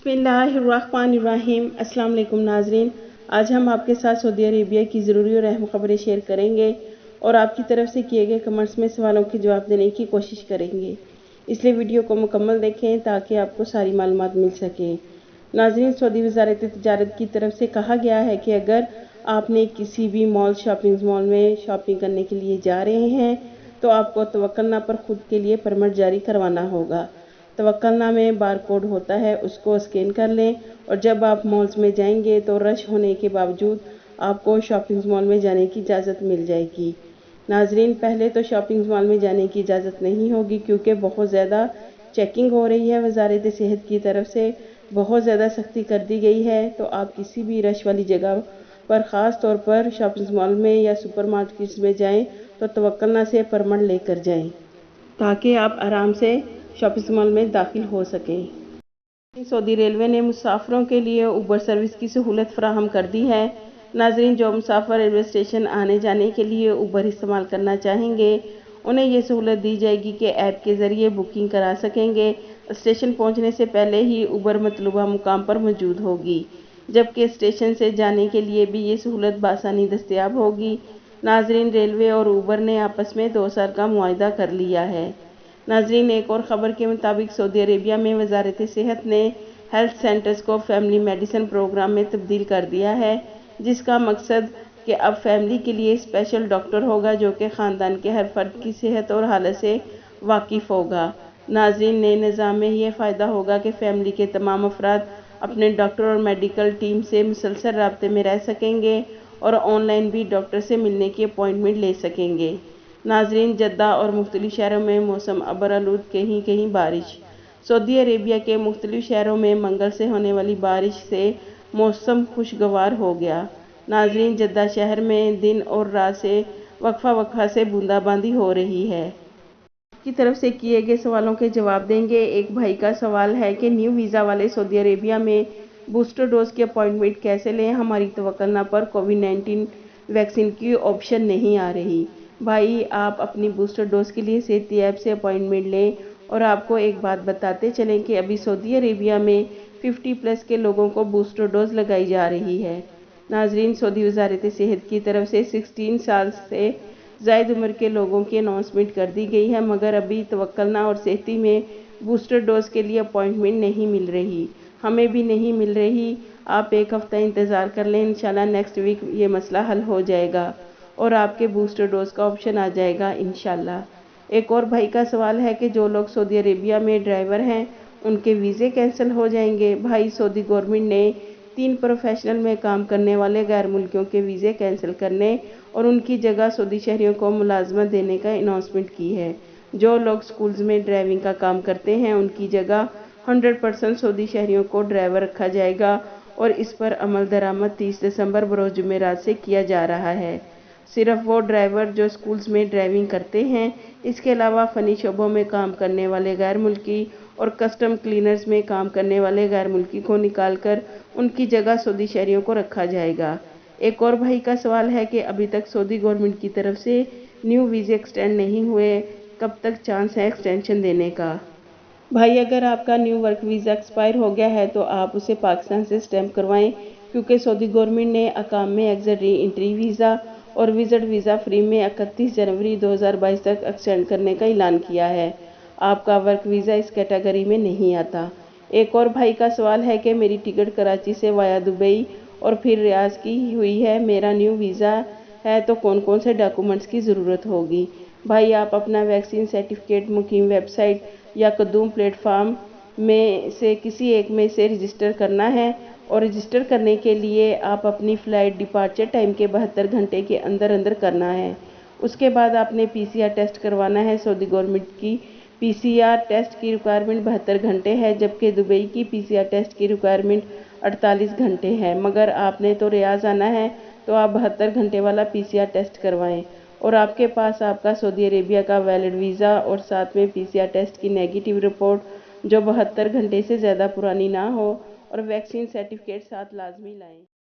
बिस्मिल्लाहिर्रहमानिर्रहीम। अस्सलाम वालेकुम नाजरीन, आज हम आपके साथ सऊदी अरेबिया की ज़रूरी और अहम खबरें शेयर करेंगे और आपकी तरफ से किए गए कमेंट्स में सवालों के जवाब देने की कोशिश करेंगे। इसलिए वीडियो को मुकम्मल देखें ताकि आपको सारी मालूमात मिल सके। नाजरीन, सऊदी वज़ारत तिजारत की तरफ से कहा गया है कि अगर आपने किसी भी शॉपिंग मॉल में शॉपिंग करने के लिए जा रहे हैं तो आपको तवक्कलना पर खुद के लिए परमिट जारी करवाना होगा। तवक्कलना में बार कोड होता है, उसको स्कैन कर लें और जब आप मॉल्स में जाएंगे तो रश होने के बावजूद आपको शॉपिंग मॉल में जाने की इजाज़त मिल जाएगी। नाजरीन, पहले तो शॉपिंग मॉल में जाने की इजाज़त नहीं होगी क्योंकि बहुत ज़्यादा चेकिंग हो रही है। वज़ारत सेहत की तरफ से बहुत ज़्यादा सख्ती कर दी गई है, तो आप किसी भी रश वाली जगह पर ख़ास तौर पर शॉपिंग मॉल में या सुपर मार्केट्स में जाएं तो तवक्कलना से परमिट लेकर जाएं ताकि आप आराम से शॉपिंग मॉल में दाखिल हो सकें। सऊदी रेलवे ने मुसाफिरों के लिए उबर सर्विस की सहूलत फराहम कर दी है। नाजरीन, जो मुसाफिर रेलवे स्टेशन आने जाने के लिए उबर इस्तेमाल करना चाहेंगे उन्हें ये सहूलत दी जाएगी कि ऐप के ज़रिए बुकिंग करा सकेंगे। स्टेशन पहुंचने से पहले ही उबर मतलूबा मुकाम पर मौजूद होगी, जबकि स्टेशन से जाने के लिए भी ये सहूलत बआसानी दस्तयाब होगी। नाजरीन, रेलवे और उबर ने आपस में 2 साल का मुआहदा कर लिया है। नाजरीन, एक और ख़बर के मुताबिक सऊदी अरेबिया में वज़ारत सेहत ने हेल्थ सेंटर्स को फैमिली मेडिसिन प्रोग्राम में तब्दील कर दिया है, जिसका मकसद कि अब फैमिली के लिए स्पेशल डॉक्टर होगा जो कि ख़ानदान के हर फर्द की सेहत और हालत से वाकिफ़ होगा। नाजरीन, नए निज़ाम में यह फ़ायदा होगा कि फैमिली के तमाम अफराद अपने डॉक्टर और मेडिकल टीम से मुसलसल राब्ते में रह सकेंगे और ऑनलाइन भी डॉक्टर से मिलने की अपॉइंटमेंट ले सकेंगे। नाजरीन, जद्दा और मुख्तलिफ शहरों में मौसम अबरआलूद, कहीं कहीं बारिश। सऊदी अरेबिया के मुख्तलिफ शहरों में मंगल से होने वाली बारिश से मौसम खुशगवार हो गया। नाजरीन, जद्दा शहर में दिन और रात से वक्फा से बूंदाबांदी हो रही है। की तरफ से किए गए सवालों के जवाब देंगे। एक भाई का सवाल है कि न्यू वीज़ा वाले सऊदी अरेबिया में बूस्टर डोज की अपॉइंटमेंट कैसे लें, हमारी तवक्कलना पर कोविड-19 वैक्सीन की ऑप्शन नहीं आ रही। भाई, आप अपनी बूस्टर डोज के लिए सेहती ऐप से अपॉइंटमेंट लें। और आपको एक बात बताते चलें कि अभी सऊदी अरेबिया में 50+ के लोगों को बूस्टर डोज लगाई जा रही है। नाजरीन, सऊदी वज़ारत सेहत की तरफ से 16 साल से ज़ायद उम्र के लोगों की अनाउंसमेंट कर दी गई है, मगर अभी तवक्कलना और सेहती में बूस्टर डोज के लिए अपॉइंटमेंट नहीं मिल रही। हमें भी नहीं मिल रही। आप एक हफ़्ता इंतज़ार कर लें, इंशाल्लाह नेक्स्ट वीक ये मसला हल हो जाएगा और आपके बूस्टर डोज का ऑप्शन आ जाएगा इंशाल्लाह। एक और भाई का सवाल है कि जो लोग सऊदी अरेबिया में ड्राइवर हैं उनके वीज़े कैंसिल हो जाएंगे। भाई, सऊदी गवर्नमेंट ने 3 प्रोफेशनल में काम करने वाले गैर मुल्कियों के वीज़े कैंसिल करने और उनकी जगह सऊदी शहरियों को मुलाजमत देने का अनाउंसमेंट की है। जो लोग स्कूल्स में ड्राइविंग का काम करते हैं उनकी जगह 100% सऊदी शहरियों को ड्राइवर रखा जाएगा और इस पर अमल दरामद 30 दिसंबर बरोज़ जुमेरात से किया जा रहा है। सिर्फ वो ड्राइवर जो स्कूल्स में ड्राइविंग करते हैं, इसके अलावा फ़नी शोबों में काम करने वाले गैर मुल्की और कस्टम क्लीनर्स में काम करने वाले गैर मुल्की को निकाल कर उनकी जगह सऊदी शहरियों को रखा जाएगा। एक और भाई का सवाल है कि अभी तक सऊदी गवर्नमेंट की तरफ से न्यू वीज़े एक्सटेंड नहीं हुए, कब तक चांस है एक्सटेंशन देने का। भाई, अगर आपका न्यू वर्क वीज़ा एक्सपायर हो गया है तो आप उसे पाकिस्तान से स्टैम्प करवाएं, क्योंकि सऊदी गवर्नमेंट ने अकाम में एग्जिट री एंट्री वीज़ा और विजिट वीज़ा फ्री में 31 जनवरी 2022 तक एक्सटेंड करने का ऐलान किया है। आपका वर्क वीज़ा इस कैटेगरी में नहीं आता। एक और भाई का सवाल है कि मेरी टिकट कराची से वाया दुबई और फिर रियाज की हुई है, मेरा न्यू वीज़ा है तो कौन कौन से डॉक्यूमेंट्स की ज़रूरत होगी। भाई, आप अपना वैक्सीन सर्टिफिकेट मुकीम वेबसाइट या कदूम प्लेटफार्म में से किसी एक में से रजिस्टर करना है और रजिस्टर करने के लिए आप अपनी फ़्लाइट डिपार्चर टाइम के 72 घंटे के अंदर अंदर करना है। उसके बाद आपने PCR टेस्ट करवाना है। सऊदी गवर्नमेंट की PCR टेस्ट की रिक्वायरमेंट 72 घंटे है, जबकि दुबई की PCR टेस्ट की रिक्वायरमेंट 48 घंटे है। मगर आपने तो रियाज आना है तो आप 72 घंटे वाला PCR टेस्ट करवाएं और आपके पास आपका सऊदी अरेबिया का वैलिड वीज़ा और साथ में PCR टेस्ट की नेगेटिव रिपोर्ट जो 72 घंटे से ज़्यादा पुरानी ना हो और वैक्सीन सर्टिफिकेट साथ लाजमी लाएं।